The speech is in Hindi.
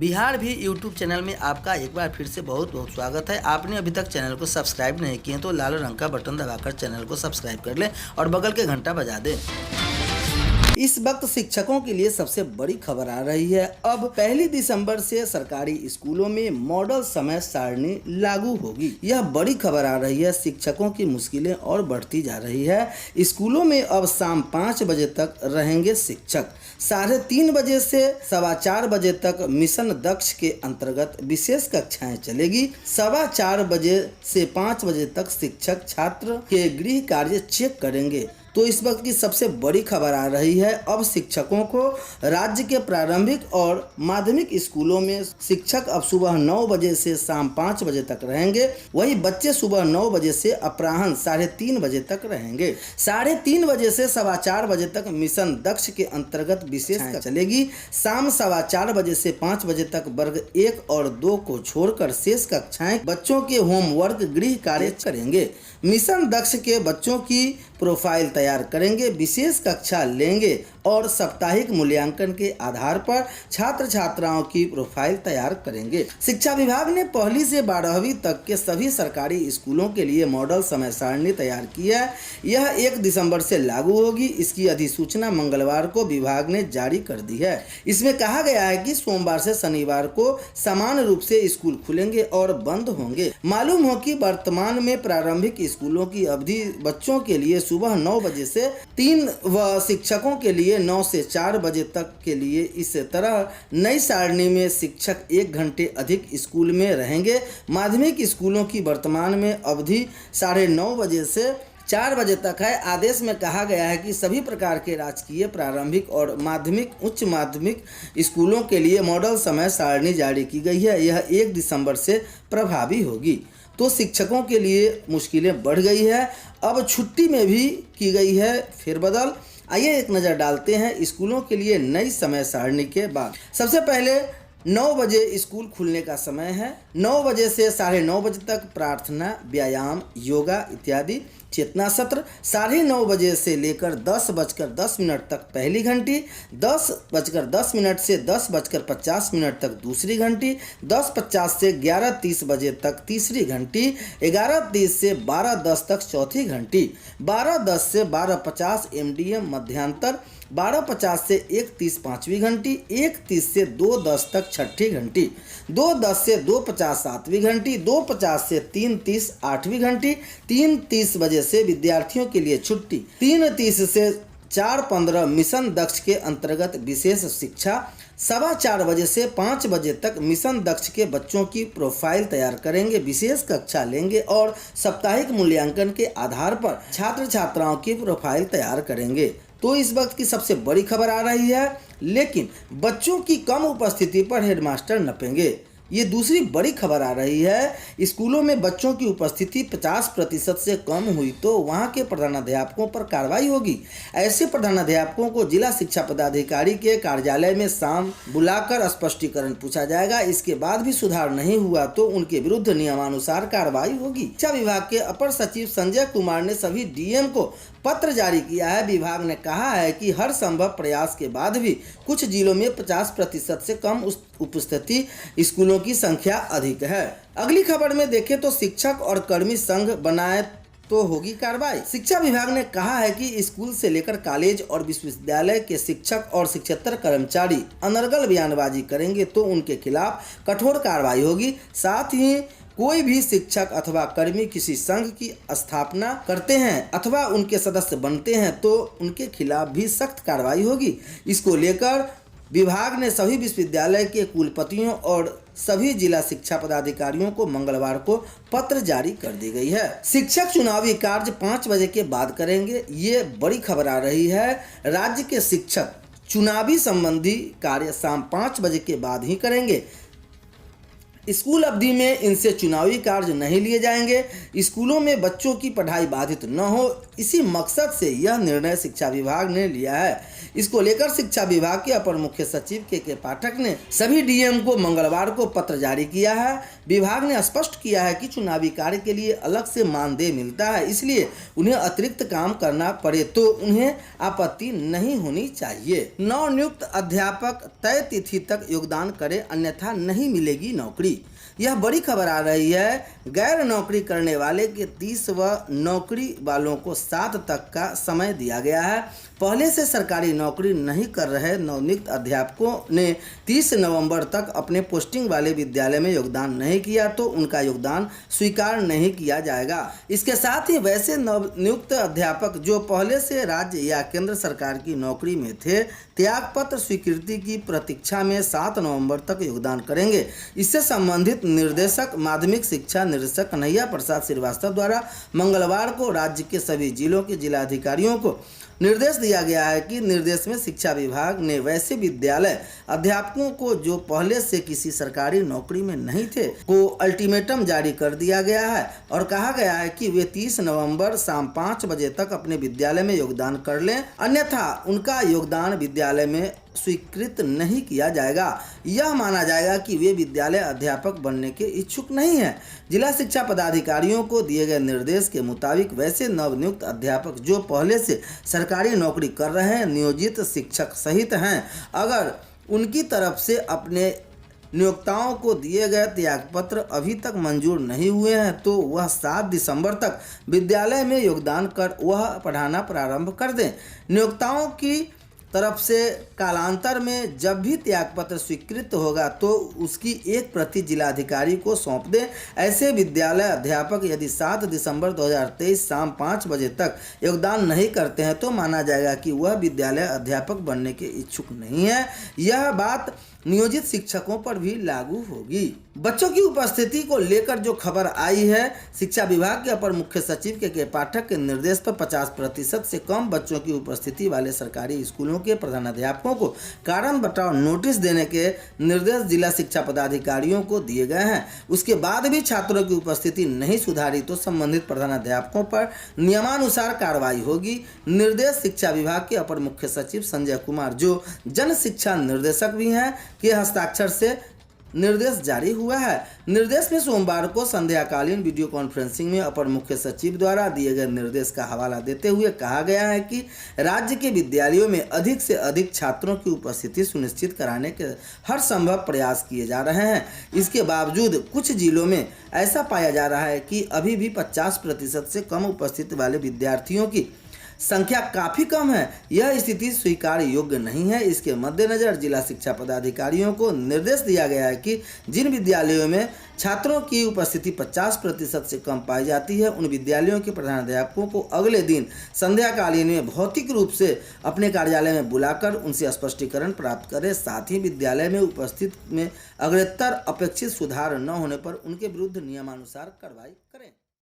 बिहार भी यूट्यूब चैनल में आपका एक बार फिर से बहुत बहुत स्वागत है। आपने अभी तक चैनल को सब्सक्राइब नहीं किए तो लाल रंग का बटन दबाकर चैनल को सब्सक्राइब कर लें और बगल के घंटा बजा दें। इस वक्त शिक्षकों के लिए सबसे बड़ी खबर आ रही है। अब 1 दिसंबर से सरकारी स्कूलों में मॉडल समय सारणी लागू होगी। यह बड़ी खबर आ रही है। शिक्षकों की मुश्किलें और बढ़ती जा रही है। स्कूलों में अब शाम 5 बजे तक रहेंगे शिक्षक। 3:30 बजे से 4:15 बजे तक मिशन दक्ष के अंतर्गत विशेष कक्षाएं चलेगी। 4:15 बजे से 5 बजे तक शिक्षक छात्र के गृह कार्य चेक करेंगे। तो इस वक्त की सबसे बड़ी खबर आ रही है। अब शिक्षकों को राज्य के प्रारंभिक और माध्यमिक स्कूलों में शिक्षक अब सुबह 9 बजे से शाम 5 बजे तक रहेंगे। वहीं बच्चे सुबह 9 बजे से अपराह्न 3:30 बजे तक रहेंगे। 3:30 बजे से 4:15 बजे तक मिशन दक्ष के अंतर्गत विशेष चलेगी। शाम 4:15 बजे से 5 बजे तक वर्ग 1 और 2 को छोड़कर शेष कक्षाएं बच्चों के होमवर्क गृह कार्य करेंगे। मिशन दक्ष के बच्चों की प्रोफाइल तैयार करेंगे, विशेष कक्षा लेंगे और साप्ताहिक मूल्यांकन के आधार पर छात्र छात्राओं की प्रोफाइल तैयार करेंगे। शिक्षा विभाग ने 1 से 12वीं तक के सभी सरकारी स्कूलों के लिए मॉडल समय सारणी तैयार की है। यह 1 दिसंबर से लागू होगी। इसकी अधिसूचना मंगलवार को विभाग ने जारी कर दी है। इसमें कहा गया है कि सोमवार से शनिवार को समान रूप से स्कूल खुलेंगे और बंद होंगे। मालूम हो कि वर्तमान में प्रारंभिक स्कूलों की अवधि बच्चों के लिए सुबह 9 बजे से 3 व शिक्षकों के लिए 9 से 4 बजे तक के लिए। इस तरह नई सारणी में शिक्षक 1 घंटे अधिक स्कूल में रहेंगे। माध्यमिक स्कूलों की वर्तमान में अवधि 9:30 बजे से 4 बजे तक है। आदेश में कहा गया है कि सभी प्रकार के राजकीय प्रारंभिक और माध्यमिक उच्च माध्यमिक स्कूलों के लिए मॉडल समय सारणी जारी की गई है। यह 1 दिसंबर से प्रभावी होगी। तो शिक्षकों के लिए मुश्किलें बढ़ गई है। अब छुट्टी में भी की गई है फेरबदल। आइए एक नज़र डालते हैं स्कूलों के लिए नई समय सारणी के बाद। सबसे पहले 9 बजे स्कूल खुलने का समय है। 9 बजे से 9:30 बजे तक प्रार्थना, व्यायाम, योगा इत्यादि। चेतना सत्र 9:30 बजे से लेकर 10:10 तक पहली घंटी, 10:10 से 10:50 तक दूसरी घंटी, 10:50 से 11:30 बजे तक तीसरी घंटी, 11:30 से 12:10 तक चौथी घंटी, 12:10 से 12:50 MDM मध्यांतर, 12:50 से 1:30 पाँचवीं घंटी, 1:30 से 2:10 तक छठी घंटी, 2:10 से 2:50 सातवीं घंटी, 2:50 से 3:30 आठवीं घंटी, 3:30 बजे से विद्यार्थियों के लिए छुट्टी, 3:30 से 4:15 मिशन दक्ष के अंतर्गत विशेष शिक्षा, 4:15 बजे से 5 बजे तक मिशन दक्ष के बच्चों की प्रोफाइल तैयार करेंगे, विशेष कक्षा लेंगे और साप्ताहिक मूल्यांकन के आधार पर छात्र छात्राओं की प्रोफाइल तैयार करेंगे। तो इस वक्त की सबसे बड़ी खबर आ रही है। लेकिन बच्चों की कम उपस्थिति पर हेडमास्टर नपेंगे। ये दूसरी बड़ी खबर आ रही है। स्कूलों में बच्चों की उपस्थिति 50% से कम हुई तो वहां के प्रधानाध्यापकों पर कार्रवाई होगी। ऐसे प्रधानाध्यापकों को जिला शिक्षा पदाधिकारी के कार्यालय में शाम बुलाकर स्पष्टीकरण पूछा जाएगा। इसके बाद भी सुधार नहीं हुआ तो उनके विरुद्ध नियमानुसार कार्रवाई होगी। शिक्षा विभाग के अपर सचिव संजय कुमार ने सभी डीएम को पत्र जारी किया है। विभाग ने कहा है कि हर संभव प्रयास के बाद भी कुछ जिलों में 50% से कम उपस्थिति स्कूलों की संख्या अधिक है। अगली खबर में देखें तो शिक्षक और कर्मी संघ बनाए तो होगी कार्रवाई। शिक्षा विभाग ने कहा है कि स्कूल से लेकर कॉलेज और विश्वविद्यालय के शिक्षक और शिक्षकेतर कर्मचारी अनर्गल बयानबाजी करेंगे तो उनके खिलाफ कठोर कार्रवाई होगी। साथ ही कोई भी शिक्षक अथवा कर्मी किसी संघ की स्थापना करते हैं अथवा उनके सदस्य बनते हैं तो उनके खिलाफ भी सख्त कार्रवाई होगी। इसको लेकर विभाग ने सभी विश्वविद्यालय के कुलपतियों और सभी जिला शिक्षा पदाधिकारियों को मंगलवार को पत्र जारी कर दी गई है। शिक्षक चुनावी कार्य 5 बजे के बाद करेंगे। ये बड़ी खबर आ रही है। राज्य के शिक्षक चुनावी संबंधी कार्य शाम 5 बजे के बाद ही करेंगे। स्कूल अवधि में इनसे चुनावी कार्य नहीं लिए जाएंगे। स्कूलों में बच्चों की पढ़ाई बाधित न हो इसी मकसद से यह निर्णय शिक्षा विभाग ने लिया है। इसको लेकर शिक्षा विभाग के अपर मुख्य सचिव के पाठक ने सभी डीएम को मंगलवार को पत्र जारी किया है। विभाग ने स्पष्ट किया है कि चुनावी कार्य के लिए अलग से मानदेय मिलता है, इसलिए उन्हें अतिरिक्त काम करना पड़े तो उन्हें आपत्ति नहीं होनी चाहिए। नवनियुक्त अध्यापक तय तिथि तक योगदान करें, अन्यथा नहीं मिलेगी नौकरी। यह बड़ी खबर आ रही है। गैर नौकरी करने वाले के 30 व नौकरी वालों को 7 तक का समय दिया गया है। पहले से सरकारी नौकरी नहीं कर रहे नवनियुक्त अध्यापकों ने 30 नवंबर तक अपने पोस्टिंग वाले विद्यालय में योगदान नहीं किया तो उनका योगदान स्वीकार नहीं किया जाएगा। इसके साथ ही वैसे नवनियुक्त अध्यापक जो पहले से राज्य या केंद्र सरकार की नौकरी में थे, त्यागपत्र स्वीकृति की प्रतीक्षा में 7 नवंबर तक योगदान करेंगे। इससे संबंधित निर्देशक माध्यमिक शिक्षा निदेशक कन्हैया प्रसाद श्रीवास्तव द्वारा मंगलवार को राज्य के सभी जिलों के जिलाधिकारियों को निर्देश दिया गया है कि निर्देश में शिक्षा विभाग ने वैसे विद्यालय अध्यापकों को जो पहले से किसी सरकारी नौकरी में नहीं थे को अल्टीमेटम जारी कर दिया गया है और कहा गया है कि वे 30 नवंबर शाम 5 बजे तक अपने विद्यालय में योगदान कर लें, अन्यथा उनका योगदान विद्यालय में स्वीकृत नहीं किया जाएगा। यह माना जाएगा कि वे विद्यालय अध्यापक बनने के इच्छुक नहीं हैं। जिला शिक्षा पदाधिकारियों को दिए गए निर्देश के मुताबिक वैसे नवनियुक्त अध्यापक जो पहले से सरकारी नौकरी कर रहे हैं, नियोजित शिक्षक सहित हैं, अगर उनकी तरफ से अपने नियोक्ताओं को दिए गए त्यागपत्र अभी तक मंजूर नहीं हुए हैं तो वह 7 दिसंबर तक विद्यालय में योगदान कर वह पढ़ाना प्रारंभ कर दें। नियोक्ताओं की तरफ से कालांतर में जब भी त्यागपत्र स्वीकृत होगा तो उसकी एक प्रति जिलाधिकारी को सौंप दें। ऐसे विद्यालय अध्यापक यदि 7 दिसंबर 2023 शाम 5 बजे तक योगदान नहीं करते हैं तो माना जाएगा कि वह विद्यालय अध्यापक बनने के इच्छुक नहीं है। यह बात नियोजित शिक्षकों पर भी लागू होगी। बच्चों की उपस्थिति को लेकर जो खबर आई है, शिक्षा विभाग के अपर मुख्य सचिव के पाठक के निर्देश पर 50% से कम बच्चों की उपस्थिति वाले सरकारी स्कूलों के प्रधानाध्यापकों को कारण बताओ नोटिस देने के निर्देश जिला शिक्षा पदाधिकारियों को दिए गए हैं। उसके बाद भी छात्रों की उपस्थिति नहीं सुधारी तो संबंधित प्रधानाध्यापकों पर नियमानुसार कार्रवाई होगी। निर्देश शिक्षा विभाग के अपर मुख्य सचिव संजय कुमार, जो जन शिक्षा निर्देशक भी हैं, के हस्ताक्षर से निर्देश जारी हुआ है। निर्देश में सोमवार को संध्याकालीन वीडियो कॉन्फ्रेंसिंग में अपर मुख्य सचिव द्वारा दिए गए निर्देश का हवाला देते हुए कहा गया है कि राज्य के विद्यालयों में अधिक से अधिक छात्रों की उपस्थिति सुनिश्चित कराने के हर संभव प्रयास किए जा रहे हैं। इसके बावजूद कुछ जिलों में ऐसा पाया जा रहा है कि अभी भी 50% से कम उपस्थिति वाले विद्यार्थियों की संख्या काफ़ी कम है। यह स्थिति स्वीकार योग्य नहीं है। इसके मद्देनज़र जिला शिक्षा पदाधिकारियों को निर्देश दिया गया है कि जिन विद्यालयों में छात्रों की उपस्थिति 50% से कम पाई जाती है उन विद्यालयों के प्रधानाध्यापकों को अगले दिन संध्याकालीन में भौतिक रूप से अपने कार्यालय में बुलाकर उनसे स्पष्टीकरण प्राप्त करें। साथ ही विद्यालय में उपस्थित में अग्रतर अपेक्षित सुधार न होने पर उनके विरुद्ध नियमानुसार कार्रवाई करें।